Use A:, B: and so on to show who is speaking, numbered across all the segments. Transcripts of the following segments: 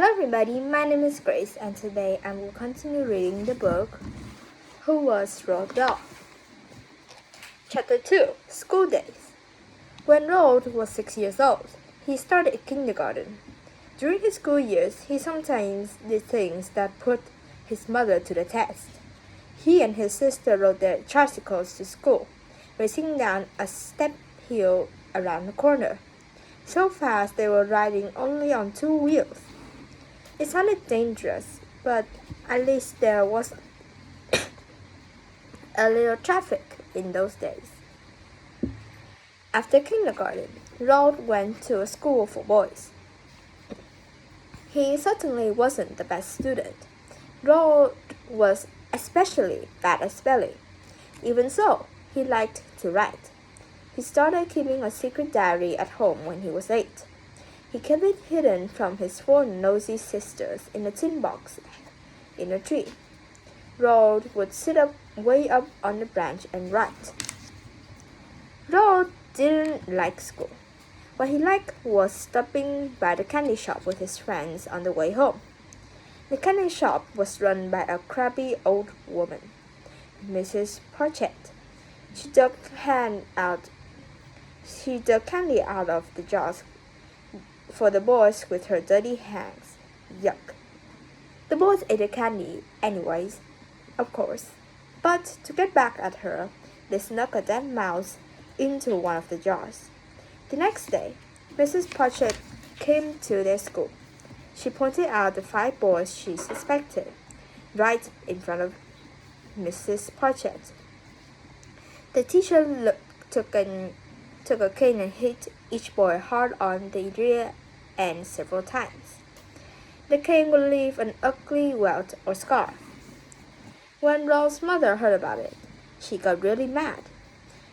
A: Hello everybody, my name is Grace and today I will continue reading the book Who Was Roald Dahl? Chapter 2, School Days. When Roald was 6 years old, he started kindergarten. During his school years, he sometimes did things that put his mother to the test. He and his sister rode their tricycles to school, racing down a steep hill around the corner. So fast they were riding only on 2 wheels. It sounded dangerous, but at least there was a little traffic in those days. After kindergarten, Roald went to a school for boys. He certainly wasn't the best student. Roald was especially bad at spelling. Even so, he liked to write. He started keeping a secret diary at home when he was 8. He kept it hidden from his 4 nosy sisters in a tin box in a tree. Roald would sit way up on the branch and write. Roald didn't like school. What he liked was stopping by the candy shop with his friends on the way home. The candy shop was run by a crabby old woman, Mrs. Pritchett. She dug candy out of the jars for the boys with her dirty hands. Yuck. The boys ate the candy anyways, of course. But to get back at her, they snuck a dead mouse into one of the jars. The next day, Mrs. Pritchett came to their school. She pointed out the 5 boys she suspected, right in front of Mrs. Pritchett. The teacher took a cane and hit each boy hard on the rear end several times. The cane would leave an ugly welt or scar. When Roald's mother heard about it, she got really mad.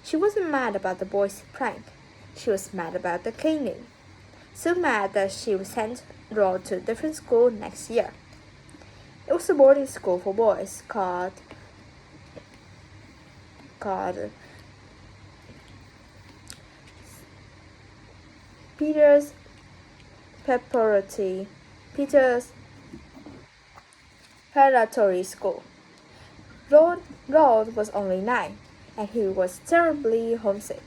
A: She wasn't mad about the boys' prank. She was mad about the caning. So mad that she sent Roald to a different school next year. It was a boarding school for boys called Peter's Preparatory School. Roald was only 9, and he was terribly homesick.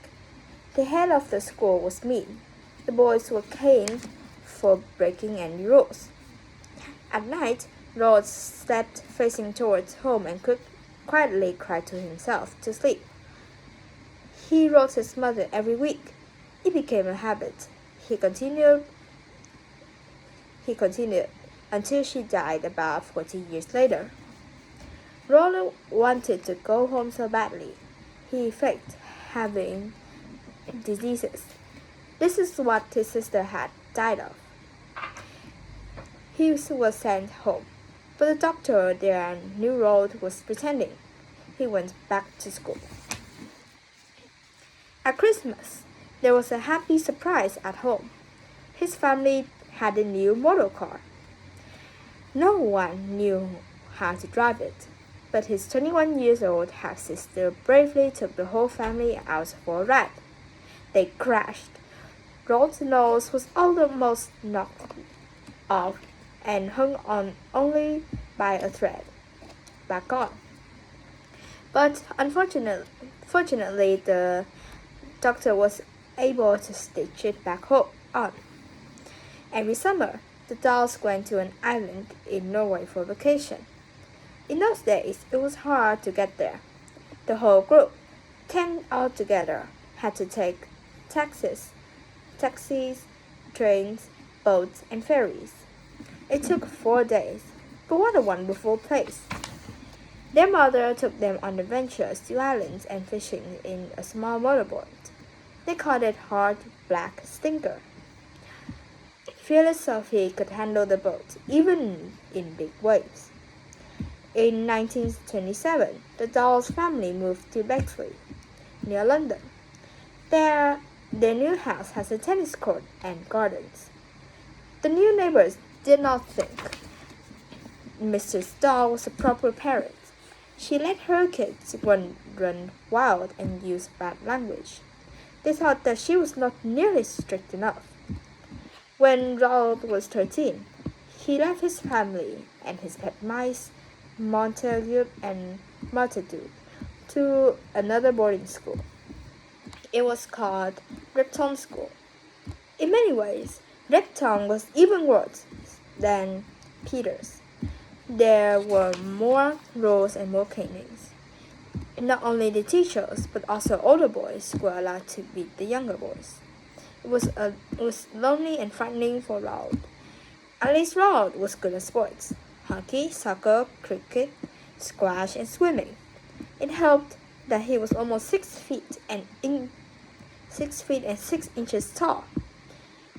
A: The head of the school was mean. The boys were caned for breaking any rules. At night, Roald slept facing towards home and quietly cried to himself to sleep. He wrote his mother every week. It became a habit. He continued until she died about 40 years later. Roald wanted to go home so badly. He faked having diseases. This is what his sister had died of. He was sent home, but the doctor there knew Roald was pretending. He went back to school. At Christmas, there was a happy surprise at home. His family had a new motor car. No one knew how to drive it, but his 21-year-old half-sister bravely took the whole family out for a ride. They crashed. Roald's nose was almost knocked off and hung on only by a thread back on. But fortunately, the doctor was able to stitch it back on. Every summer, the Dahls went to an island in Norway for vacation. In those days, it was hard to get there. The whole group, 10 altogether, had to take taxis, trains, boats, and ferries. It took 4 days, but what a wonderful place! Their mother took them on adventures to islands and fishing in a small motorboat. They called it Hard Black Stinker. Fearless Sophie could handle the boat, even in big waves. In 1927, the Dahls family moved to Bexley, near London. Their new house has a tennis court and gardens. The new neighbors did not think Mrs. Dahl was a proper parent. She let her kids run wild and use bad language. They thought that she was not nearly strict enough. When Roald was 13, He left his family and his pet mice, Montague and Multitude, to another boarding school. It was called Repton School. In many ways, Repton was even worse than Peter's. There were more rules and more canings. Not only the teachers, but also older boys were allowed to beat the younger boys. It was lonely and frightening for Roald. At least Roald was good at sports: hockey, soccer, cricket, squash, and swimming. It helped that he was almost 6 feet and 6 inches tall.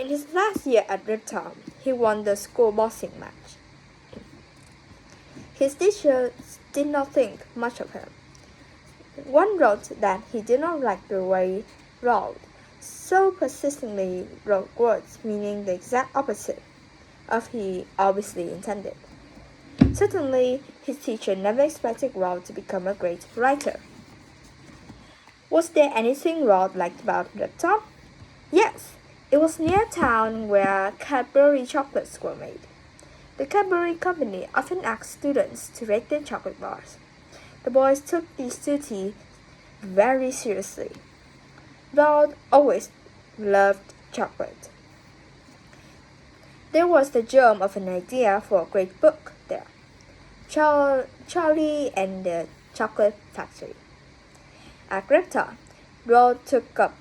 A: In his last year at Ripton, he won the school boxing match. His teachers did not think much of him. One wrote that he did not like the way Roald so persistently wrote words meaning the exact opposite of he obviously intended. Certainly, his teacher never expected Roald to become a great writer. Was there anything Roald liked about Ripton? Yes, it was near town where Cadbury chocolates were made. The Cadbury Company often asked students to rate their chocolate bars. The boys took these duties very seriously. Roald always loved chocolate. There was the germ of an idea for a great book there. Charlie and the Chocolate Factory. At Repton, Roald took up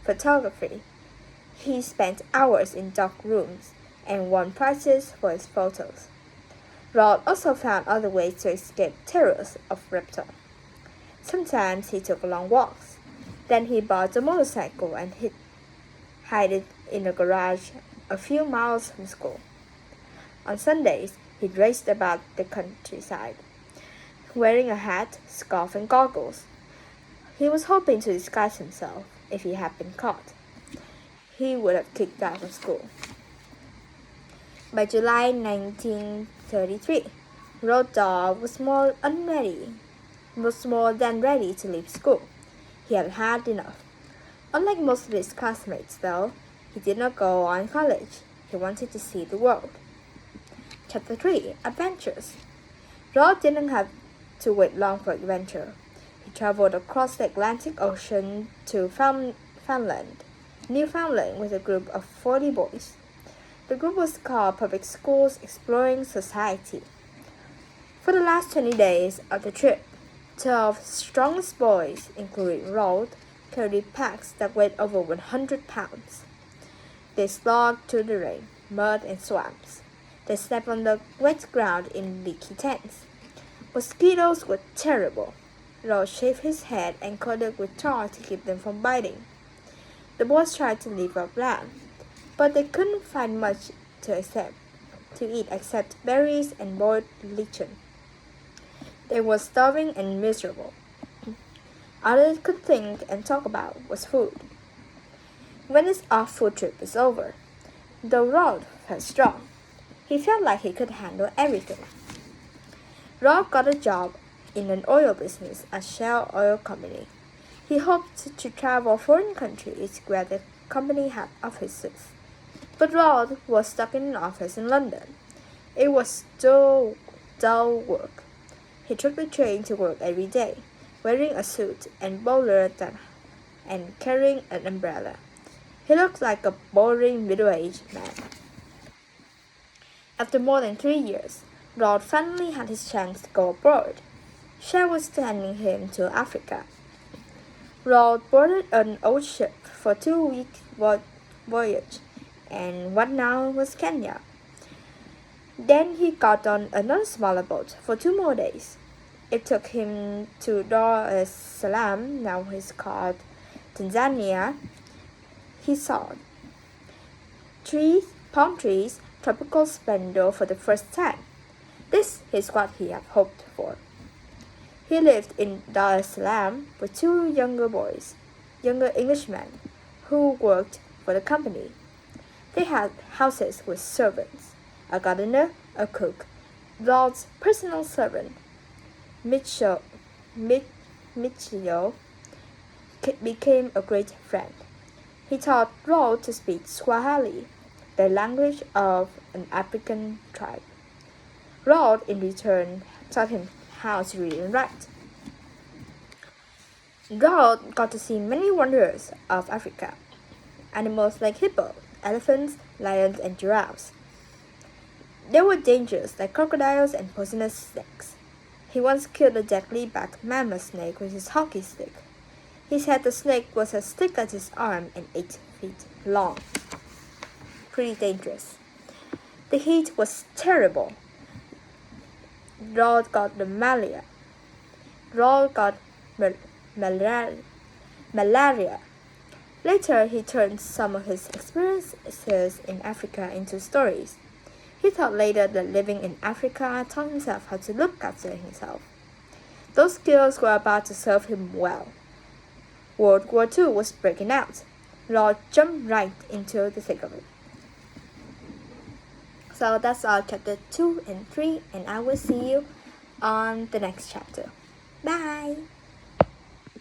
A: photography. He spent hours in dark rooms and won prizes for his photos. Roald also found other ways to escape terrors of Repton. Sometimes he took long walks. Then he bought a motorcycle and hid it in a garage a few miles from school. On Sundays, he raced about the countryside, wearing a hat, scarf, and goggles. He was hoping to disguise himself. If he had been caught, he would have kicked out of school. By July 1933, Dahl was more than ready to leave school. He had had enough. Unlike most of his classmates, though, he did not go on college. He wanted to see the world. Chapter 3: Adventures. Roald didn't have to wait long for adventure. He traveled across the Atlantic Ocean to Newfoundland, with a group of 40 boys. The group was called Public Schools Exploring Society. For the last 20 days of the trip, 12 strongest boys, including Roald, carried packs that weighed over 100 pounds. They slogged through the rain, mud, and swamps. They slept on the wet ground in leaky tents. Mosquitoes were terrible. Roald shaved his head and coated with tar to keep them from biting. The boys tried to live off land, but they couldn't find much to eat except berries and boiled lichen. They were starving and miserable. All they could think and talk about was food. When his off-food trip was over, though Roald felt strong, he felt like he could handle everything. Roald got a job in an oil business at Shell Oil Company. He hoped to travel foreign countries where the company had offices. But Roald was stuck in an office in London. It was dull work. He took the train to work every day, wearing a suit and bowler and carrying an umbrella. He looked like a boring middle-aged man. After more than 3 years, Roald finally had his chance to go abroad. Shell was sending him to Africa. Roald boarded an old ship for a 2-week voyage, and what now was Kenya. Then he got on another smaller boat for 2 more days. It took him to Dar es Salaam, now it's called Tanzania. He saw palm trees, tropical splendor for the first time. This is what he had hoped for. He lived in Dar es Salaam with 2 younger Englishmen, who worked for the company. They had houses with servants, a gardener, a cook. Roald's personal servant, Michio, became a great friend. He taught Roald to speak Swahili. the language of an African tribe. Roald, in return, taught him how to read and write. Dahl got to see many wonders of Africa. Animals like hippo, elephants, lions, and giraffes. There were dangers like crocodiles and poisonous snakes. He once killed a deadly black mammoth snake with his hockey stick. He said the snake was as thick as his arm and 8 feet long. Pretty dangerous. The heat was terrible. Roald got malaria. Malaria. Later, he turned some of his experiences in Africa into stories. He thought later that living in Africa taught himself how to look after himself. Those skills were about to serve him well. World War II was breaking out. Roald jumped right into the thick of it. So that's our chapter 2 and 3, and I will see you on the next chapter. Bye!